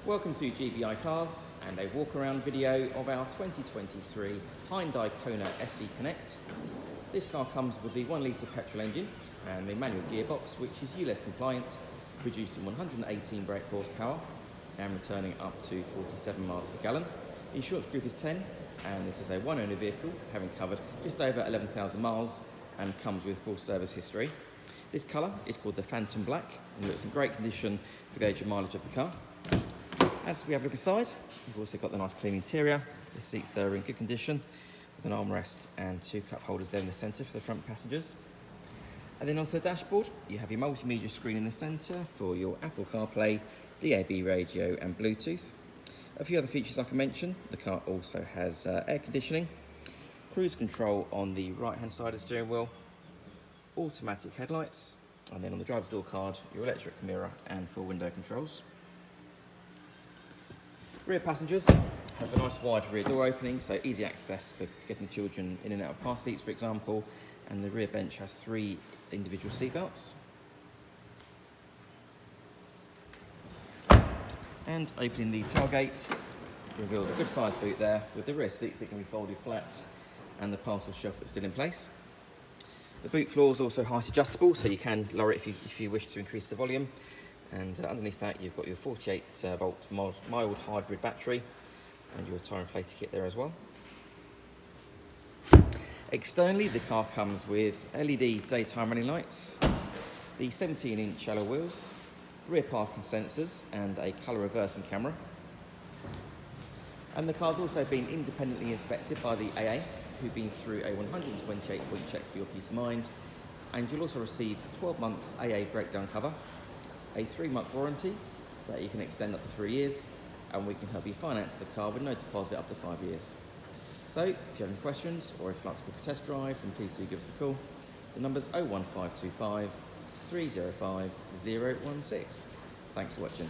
Welcome to GBI Cars and a walk around video of our 2023 Hyundai Kona SE Connect. This car comes with the 1 litre petrol engine and the manual gearbox, which is ULEZ compliant, producing 118 brake horsepower and returning up to 47 miles per gallon. The insurance group is 10 and this is a one owner vehicle, having covered just over 11,000 miles and comes with full service history. This colour is called the Phantom Black and looks in great condition for the age and mileage of the car. As we have a look inside, we've also got the nice clean interior. The seats there are in good condition with an armrest and 2 cup holders there in the centre for the front passengers. And then onto the dashboard, you have your multimedia screen in the centre for your Apple CarPlay, DAB radio and Bluetooth. A few other features I can mention. The car also has air conditioning, cruise control on the right hand side of the steering wheel, automatic headlights, and then on the driver's door card, your electric mirror and full window controls. Rear passengers have a nice wide rear door opening, so easy access for getting children in and out of car seats, for example, and the rear bench has 3 individual seat belts. And opening the tailgate reveals a good sized boot there with the rear seats that can be folded flat and the parcel shelf that's still in place. The boot floor is also height adjustable, so you can lower it if you wish to increase the volume. And underneath that you've got your 48 volt mild hybrid battery and your tyre inflator kit there as well. Externally, the car comes with LED daytime running lights, the 17-inch alloy wheels, rear parking sensors and a colour reversing camera. And the car's also been independently inspected by the AA, who've been through a 128-point check for your peace of mind, and you'll also receive 12 months AA breakdown cover, a 3-month warranty that you can extend up to 3 years, and we can help you finance the car with no deposit up to 5 years. So if you have any questions or if you'd like to book a test drive, then please do give us a call. The number's 01525 305 016. Thanks for watching.